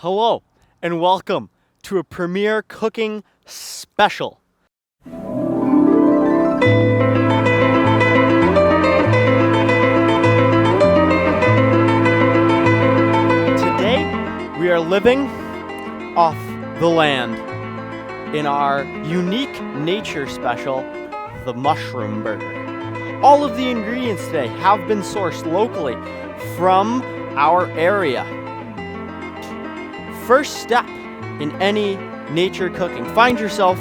Hello, and welcome to a premiere cooking special. Today, we are living off the land in our unique nature special, the mushroom burger. All of the ingredients today have been sourced locally from our area. First step in any nature cooking, find yourself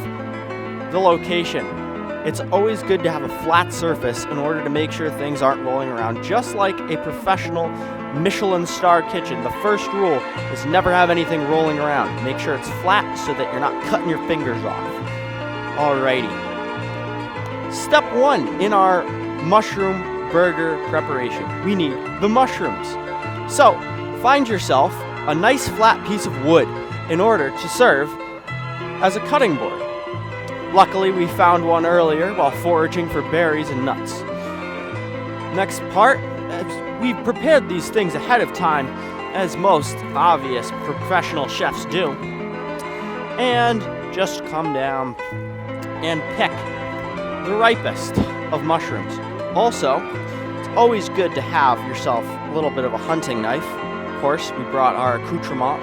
the location. It's always good to have a flat surface in order to make sure things aren't rolling around. Just like a professional Michelin star kitchen, the first rule is never have anything rolling around. Make sure it's flat so that you're not cutting your fingers off. Alrighty. Step one in our mushroom burger preparation, we need the mushrooms. So, find yourself a nice flat piece of wood in order to serve as a cutting board. Luckily, we found one earlier while foraging for berries and nuts. Next part, we've prepared these things ahead of time, as most obvious professional chefs do. And just come down and pick the ripest of mushrooms. Also, it's always good to have yourself a little bit of a hunting knife. Of course, we brought our accoutrement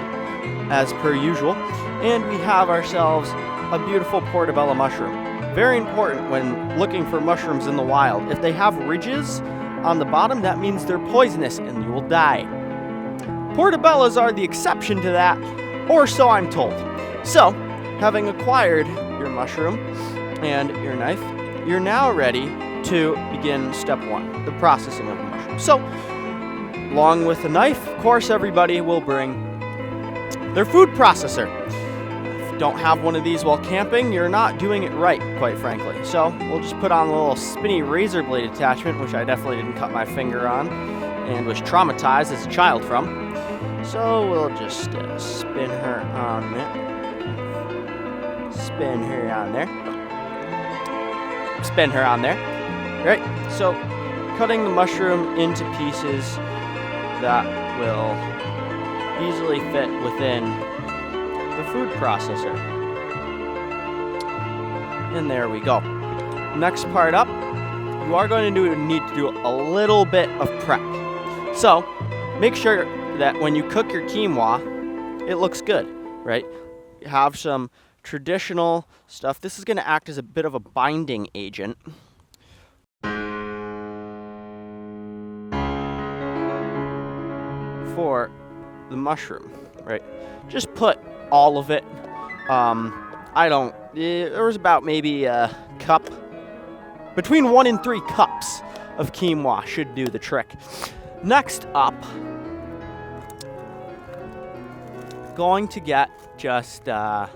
as per usual, and we have ourselves a beautiful portobello mushroom. Very important when looking for mushrooms in the wild. If they have ridges on the bottom, that means they're poisonous and you will die. Portobellos are the exception to that, or so I'm told. So, having acquired your mushroom and your knife, you're now ready to begin step one, the processing of the mushroom. So, along with the knife, of course, everybody will bring their food processor. If you don't have one of these while camping, you're not doing it right, quite frankly. So we'll just put on a little spinny razor blade attachment, which I definitely didn't cut my finger on and was traumatized as a child from. So we'll just spin her on there. Spin her on there. Spin her on there. Right, so cutting the mushroom into pieces that will easily fit within the food processor. And there we go. Next part up, you are going to need to do a little bit of prep. So, make sure that when you cook your quinoa, it looks good, right? You have some traditional stuff. This is going to act as a bit of a binding agent. For the mushroom, right? Just put all of it. There was about maybe a cup, between 1 and 3 cups of quinoa should do the trick. Next up, going to get just a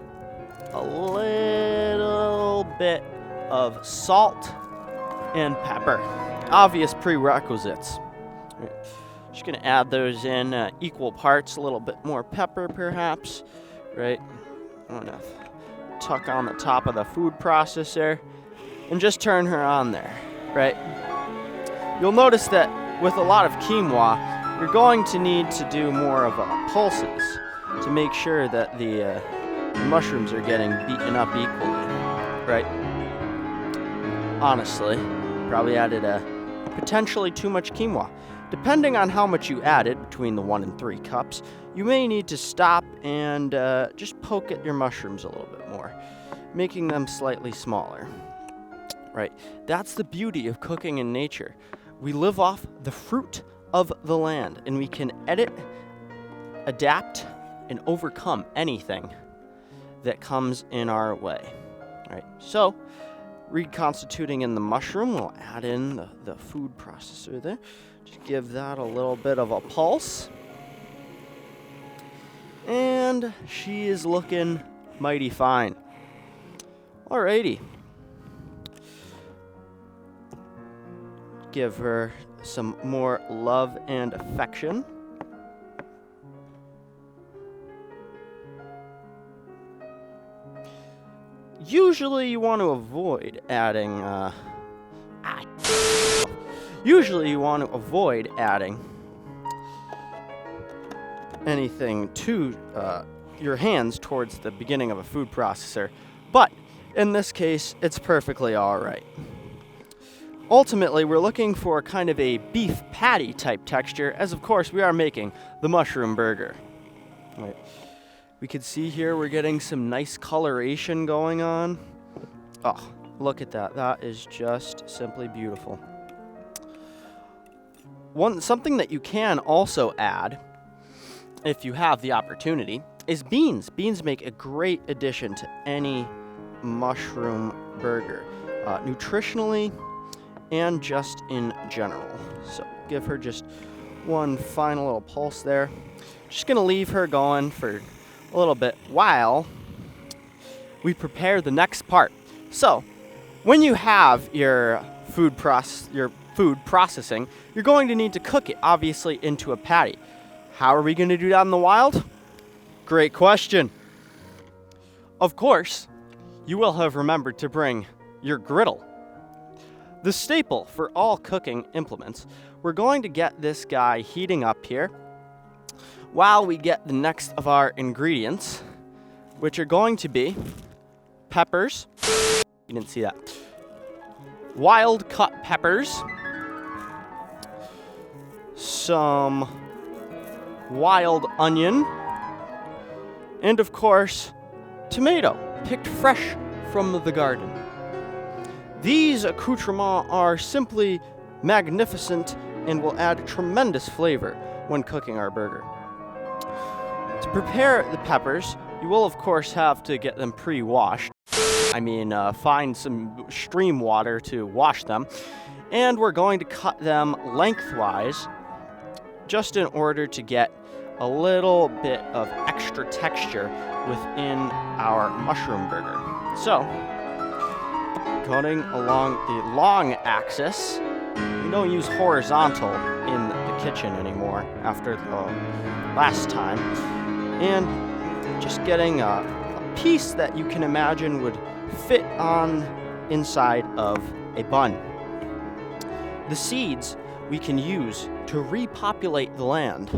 little bit of salt and pepper. Obvious prerequisites. Right. Just going to add those in equal parts, a little bit more pepper perhaps, right? I'm going to tuck on the top of the food processor and just turn her on there, right? You'll notice that with a lot of quinoa, you're going to need to do more of pulses to make sure that the mushrooms are getting beaten up equally, right? Honestly, probably added potentially too much quinoa. Depending on how much you added between the 1 and 3 cups, you may need to stop and just poke at your mushrooms a little bit more, making them slightly smaller. Right? That's the beauty of cooking in nature. We live off the fruit of the land, and we can edit, adapt, and overcome anything that comes in our way. Right? So, reconstituting in the mushroom, we'll add in the food processor there. Just give that a little bit of a pulse. And she is looking mighty fine. Alrighty. Give her some more love and affection. Usually you want to avoid adding anything to your hands towards the beginning of a food processor, but in this case, it's perfectly all right. Ultimately, we're looking for kind of a beef patty type texture, as of course we are making the mushroom burger. Right. We can see here we're getting some nice coloration going on. Oh, look at that. That is just simply beautiful. Something that you can also add, if you have the opportunity, is beans. Beans make a great addition to any mushroom burger, nutritionally and just in general. So give her just one final little pulse there. Just gonna leave her going for a little bit while we prepare the next part. So when you have your food processing, you're going to need to cook it, obviously, into a patty. How are we going to do that in the wild? Great question. Of course, you will have remembered to bring your griddle. The staple for all cooking implements. We're going to get this guy heating up here while we get the next of our ingredients, which are going to be peppers. You didn't see that. Wild cut peppers. Some wild onion. And of course, tomato, picked fresh from the garden. These accoutrements are simply magnificent and will add tremendous flavor when cooking our burger. To prepare the peppers, you will of course have to get them pre-washed. Find some stream water to wash them. And we're going to cut them lengthwise just in order to get a little bit of extra texture within our mushroom burger. So, cutting along the long axis. We don't use horizontal in the kitchen anymore after the last time. And just getting a piece that you can imagine would fit on inside of a bun. The seeds we can use to repopulate the land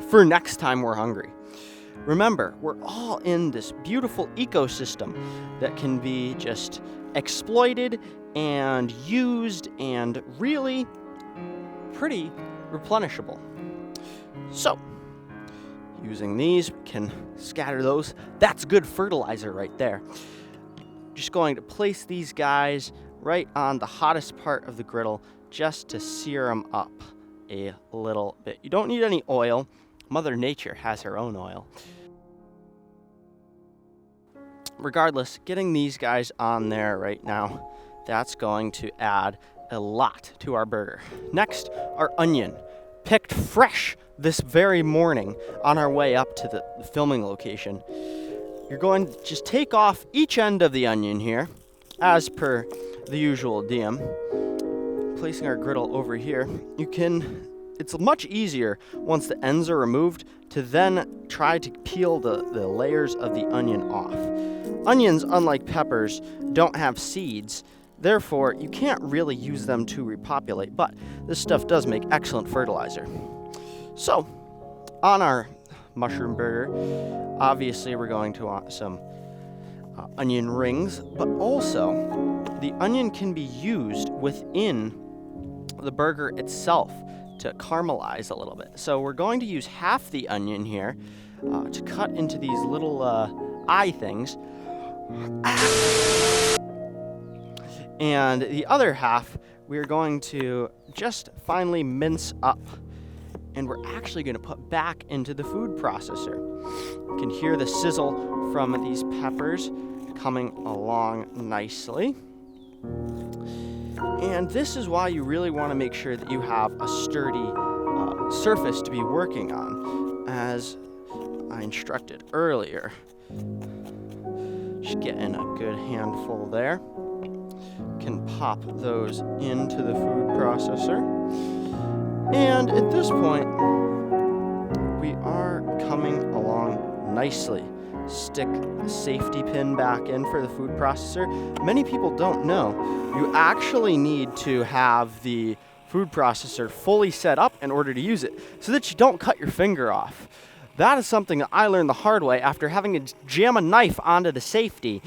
for next time we're hungry. Remember, we're all in this beautiful ecosystem that can be just exploited and used and really pretty replenishable. So, using these, we can scatter those. That's good fertilizer right there. Just going to place these guys right on the hottest part of the griddle just to sear them up a little bit. You don't need any oil. Mother Nature has her own oil. Regardless, getting these guys on there right now, that's going to add a lot to our burger. Next, our onion, picked fresh this very morning on our way up to the filming location. You're going to just take off each end of the onion here, as per the usual diem. Placing our griddle over here, it's much easier once the ends are removed to then try to peel the layers of the onion off. Onions, unlike peppers, don't have seeds. Therefore, you can't really use them to repopulate, but this stuff does make excellent fertilizer. So, on our mushroom burger, obviously we're going to want some onion rings, but also the onion can be used within the burger itself to caramelize a little bit. So we're going to use half the onion here to cut into these little eye things. And the other half, we're going to just finely mince up. And we're actually going to put back into the food processor. You can hear the sizzle from these peppers coming along nicely. And this is why you really want to make sure that you have a sturdy surface to be working on, as I instructed earlier. Just getting a good handful there. Can pop those into the food processor. And at this point, we are coming along nicely. Stick the safety pin back in for the food processor. Many people don't know you actually need to have the food processor fully set up in order to use it so that you don't cut your finger off. That is something that I learned the hard way after having to jam a knife onto the safety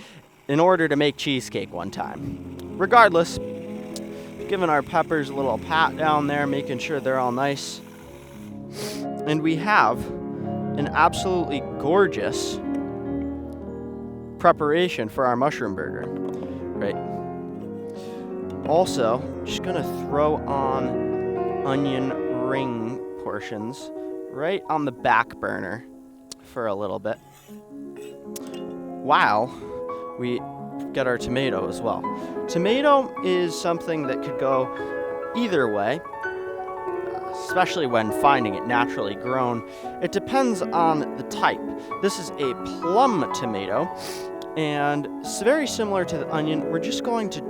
in order to make cheesecake one time. Regardless, giving our peppers a little pat down there, making sure they're all nice. And we have an absolutely gorgeous preparation for our mushroom burger, right? Also, just gonna throw on onion ring portions right on the back burner for a little bit while we get our tomato as well. Tomato is something that could go either way, especially when finding it naturally grown. It depends on the type. This is a plum tomato, and it's very similar to the onion. We're just going to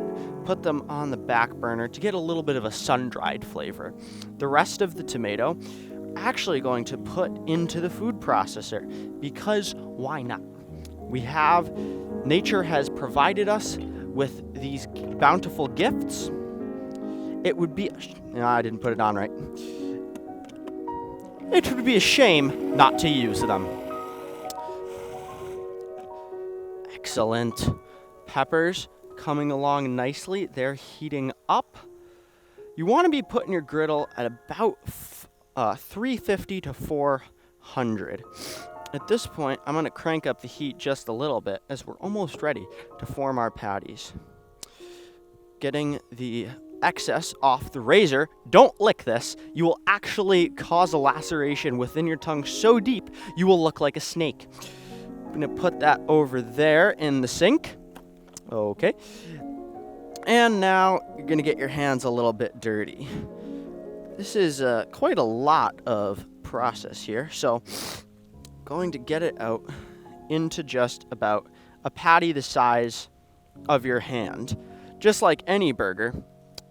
put them on the back burner to get a little bit of a sun-dried flavor. The rest of the tomato, actually going to put into the food processor, because why not? Nature has provided us with these bountiful gifts. It would be, I didn't put it on right. It would be a shame not to use them. Excellent. Peppers coming along nicely. They're heating up. You want to be putting your griddle at about 350 to 400. At this point, I'm going to crank up the heat just a little bit as we're almost ready to form our patties. Getting the excess off the razor. Don't lick this. You will actually cause a laceration within your tongue so deep you will look like a snake. I'm going to put that over there in the sink. Okay. And now you're going to get your hands a little bit dirty. This is quite a lot of process here, so going to get it out into just about a patty the size of your hand. Just like any burger,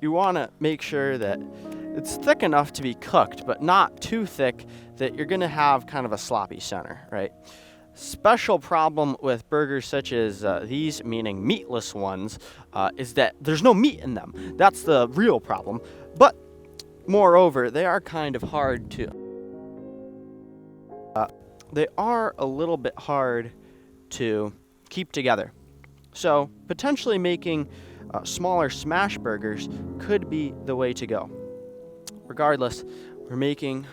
you want to make sure that it's thick enough to be cooked, but not too thick that you're going to have kind of a sloppy center, right? Special problem with burgers such as these, meaning meatless ones, is that there's no meat in them. That's the real problem. But moreover, they are kind of hard to. They are a little bit hard to keep together. So potentially making smaller smash burgers could be the way to go. Regardless, we're making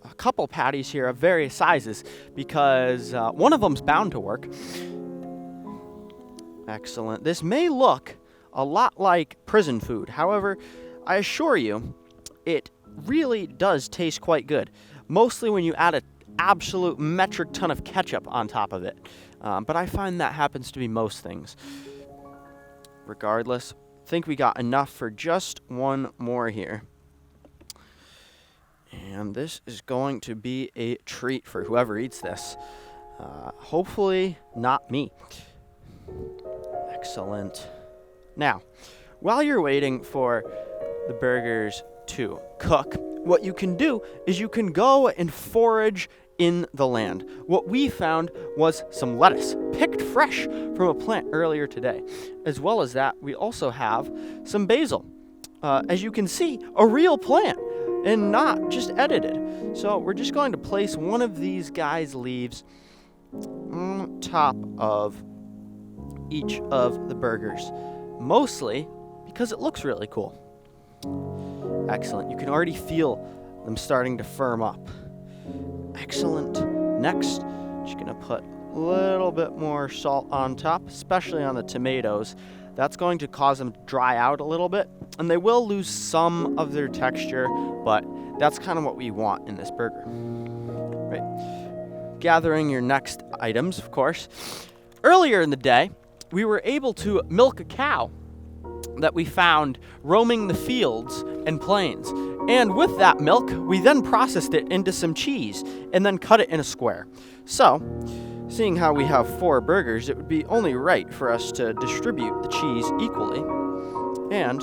a couple patties here of various sizes because one of them's bound to work. Excellent. This may look a lot like prison food. However, I assure you, it really does taste quite good. Mostly when you add an absolute metric ton of ketchup on top of it. But I find that happens to be most things. Regardless, I think we got enough for just one more here. And this is going to be a treat for whoever eats this. Hopefully not me. Excellent. Now, while you're waiting for the burgers to cook, what you can do is you can go and forage in the land. What we found was some lettuce, picked fresh from a plant earlier today. As well as that, we also have some basil. As you can see, a real plant and not just edited. So we're just going to place one of these guys' leaves on top of each of the burgers. Mostly because it looks really cool. Excellent. You can already feel them starting to firm up. Excellent. Next, just going to put a little bit more salt on top, especially on the tomatoes. That's going to cause them to dry out a little bit, and they will lose some of their texture, but that's kind of what we want in this burger. Right. Gathering your next items, of course. Earlier in the day, we were able to milk a cow that we found roaming the fields and plains. And with that milk, we then processed it into some cheese and then cut it in a square. So, seeing how we have 4 burgers, it would be only right for us to distribute the cheese equally. And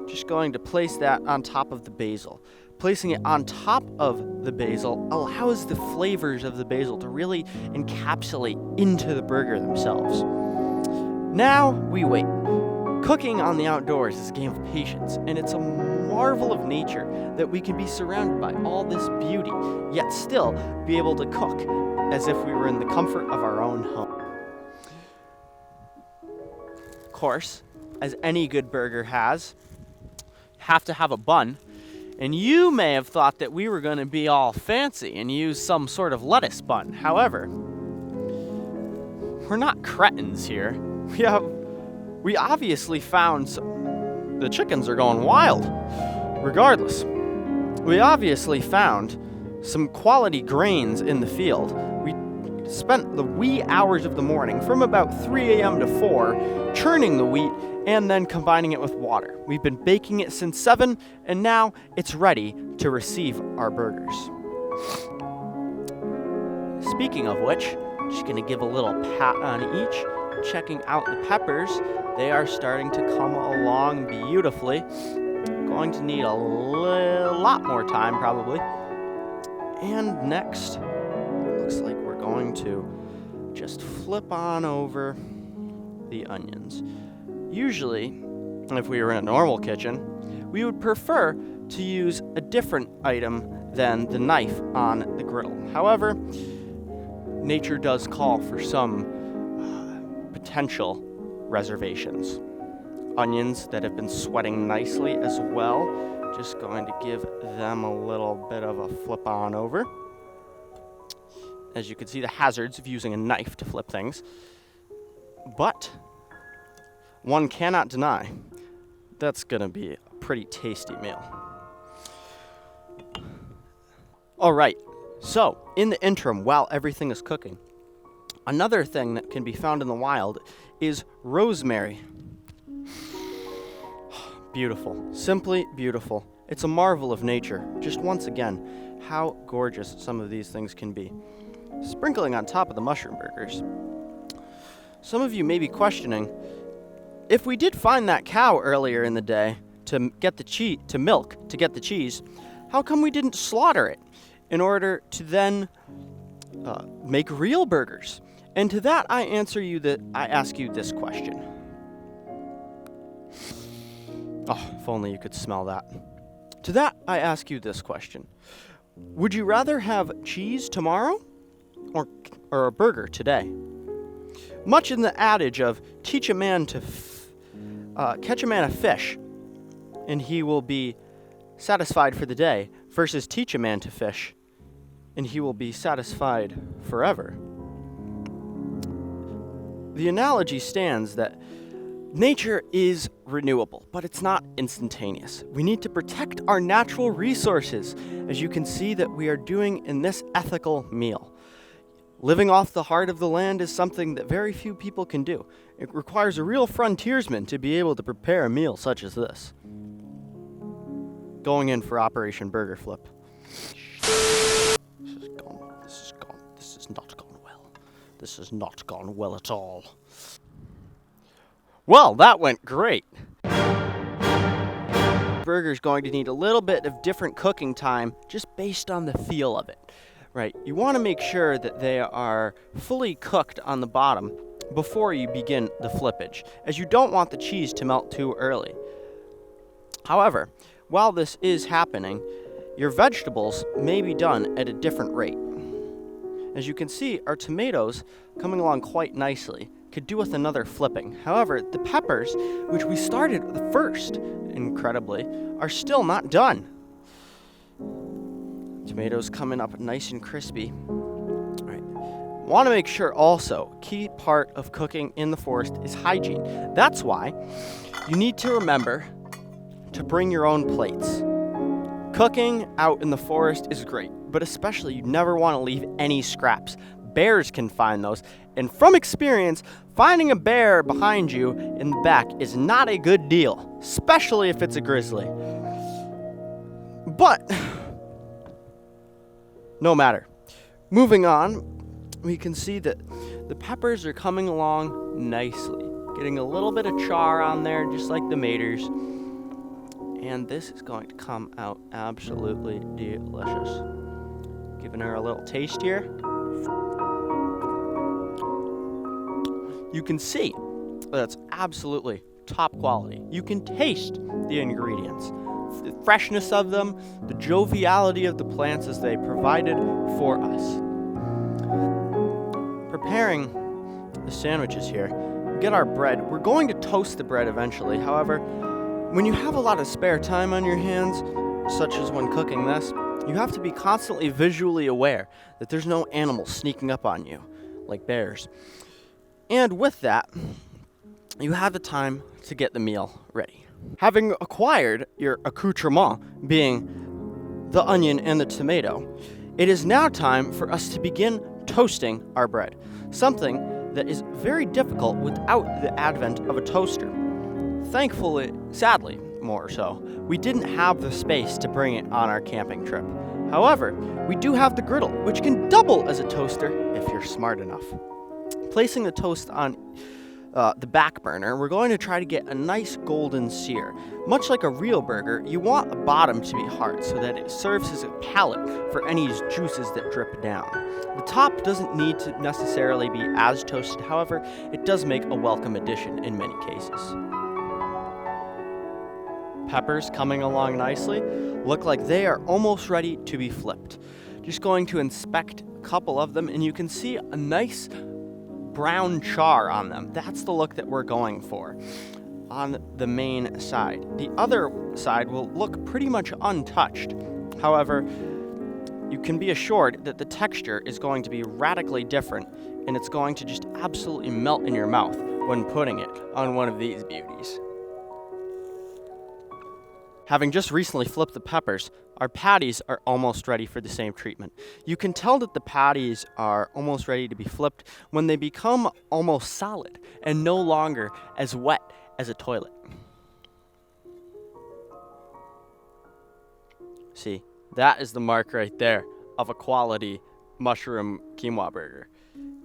just going to place that on top of the basil. Placing it on top of the basil allows the flavors of the basil to really encapsulate into the burger themselves. Now we wait. Cooking on the outdoors is a game of patience, and it's a marvel of nature that we can be surrounded by all this beauty, yet still be able to cook as if we were in the comfort of our own home. Of course, as any good burger has, have to have a bun. And you may have thought that we were going to be all fancy and use some sort of lettuce bun. However, we're not cretins here. We obviously found the chickens are going wild. Regardless, we obviously found some quality grains in the field. We spent the wee hours of the morning, from about 3 a.m. to 4, churning the wheat and then combining it with water. We've been baking it since 7, and now it's ready to receive our burgers. Speaking of which, just gonna give a little pat on each, checking out the peppers. They are starting to come along beautifully. Going to need a lot more time probably. And next, looks like we're going to just flip on over the onions. Usually, if we were in a normal kitchen, we would prefer to use a different item than the knife on the griddle. However, nature does call for some potential reservations. Onions that have been sweating nicely as well. Just going to give them a little bit of a flip on over. As you can see, the hazards of using a knife to flip things. But one cannot deny that's going to be a pretty tasty meal. All right, so in the interim, while everything is cooking, another thing that can be found in the wild is rosemary. Beautiful, simply beautiful. It's a marvel of nature. Just once again, how gorgeous some of these things can be. Sprinkling on top of the mushroom burgers. Some of you may be questioning, if we did find that cow earlier in the day to get the milk to get the cheese, how come we didn't slaughter it in order to then make real burgers? And to that, I ask you this question. Oh, if only you could smell that. To that, I ask you this question. Would you rather have cheese tomorrow or a burger today? Much in the adage of catch a man a fish, and he will be satisfied for the day, versus teach a man to fish, and he will be satisfied forever. The analogy stands that nature is renewable, but it's not instantaneous. We need to protect our natural resources, as you can see that we are doing in this ethical meal. Living off the heart of the land is something that very few people can do. It requires a real frontiersman to be able to prepare a meal such as this. Going in for Operation Burger Flip. This is not gone well. This has not gone well at all. Well, that went great. Burger's going to need a little bit of different cooking time just based on the feel of it. Right, you want to make sure that they are fully cooked on the bottom before you begin the flippage, as you don't want the cheese to melt too early. However, while this is happening, your vegetables may be done at a different rate. As you can see, our tomatoes coming along quite nicely could do with another flipping. However, the peppers, which we started first, incredibly, are still not done. Tomatoes coming up nice and crispy. All right. Want to make sure also, key part of cooking in the forest is hygiene. That's why you need to remember to bring your own plates. Cooking out in the forest is great, but especially you never want to leave any scraps. Bears can find those, and from experience, finding a bear behind you in the back is not a good deal, especially if it's a grizzly. But no matter. Moving on, we can see that the peppers are coming along nicely, getting a little bit of char on there, just like the maters. And this is going to come out absolutely delicious. Giving her a little taste here. You can see that's absolutely top quality. You can taste the ingredients. freshness of them, the joviality of the plants as they provided for us. Preparing the sandwiches here, get our bread. We're going to toast the bread eventually. However, when you have a lot of spare time on your hands, such as when cooking this, you have to be constantly visually aware that there's no animals sneaking up on you, like bears. And with that, you have the time to get the meal ready. Having acquired your accoutrement, being the onion and the tomato, it is now time for us to begin toasting our bread, something that is very difficult without the advent of a toaster. Thankfully, sadly, more so, we didn't have the space to bring it on our camping trip. However, we do have the griddle, which can double as a toaster if you're smart enough. Placing the toast on the back burner, we're going to try to get a nice golden sear. Much like a real burger, you want the bottom to be hard so that it serves as a palate for any juices that drip down. The top doesn't need to necessarily be as toasted, however, it does make a welcome addition in many cases. Peppers coming along nicely, look like they are almost ready to be flipped. Just going to inspect a couple of them and you can see a nice brown char on them. That's the look that we're going for on the main side. The other side will look pretty much untouched. However, you can be assured that the texture is going to be radically different and it's going to just absolutely melt in your mouth when putting it on one of these beauties. Having just recently flipped the peppers, our patties are almost ready for the same treatment. You can tell that the patties are almost ready to be flipped when they become almost solid and no longer as wet as a toilet. See, that is the mark right there of a quality mushroom quinoa burger.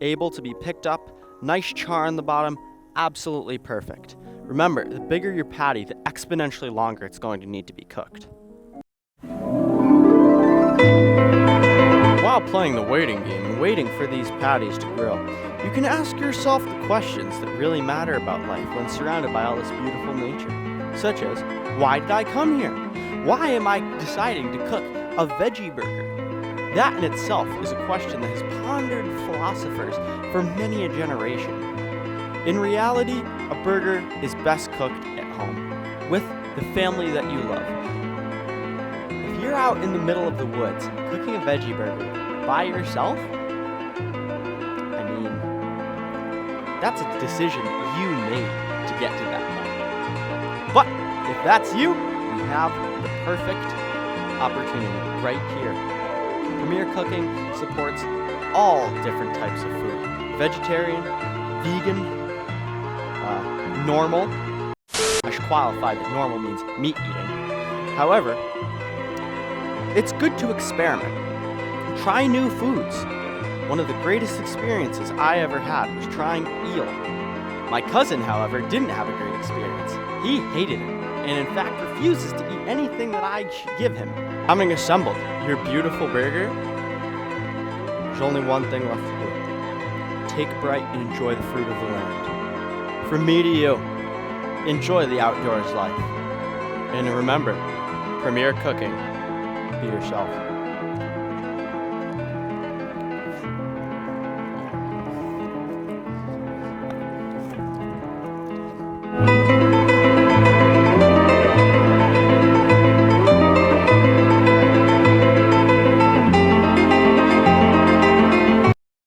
Able to be picked up, nice char on the bottom, absolutely perfect. Remember, the bigger your patty, the exponentially longer it's going to need to be cooked. While playing the waiting game and waiting for these patties to grill, you can ask yourself the questions that really matter about life when surrounded by all this beautiful nature, such as, why did I come here? Why am I deciding to cook a veggie burger? That in itself is a question that has pondered philosophers for many a generation. In reality, a burger is best cooked at home, with the family that you love. If you're out in the middle of the woods cooking a veggie burger by yourself, I mean, that's a decision you made to get to that point. But if that's you, we have the perfect opportunity right here. Premier Cooking supports all different types of food. Vegetarian, vegan, normal. I should qualify that normal means meat eating. However, it's good to experiment. Try new foods. One of the greatest experiences I ever had was trying eel. My cousin, however, didn't have a great experience. He hated it, and in fact refuses to eat anything that I give him. Having assembled your beautiful burger, there's only one thing left to do. Take a bite and enjoy the fruit of the land. From me to you, enjoy the outdoors life. And remember, Premier Cooking, be yourself.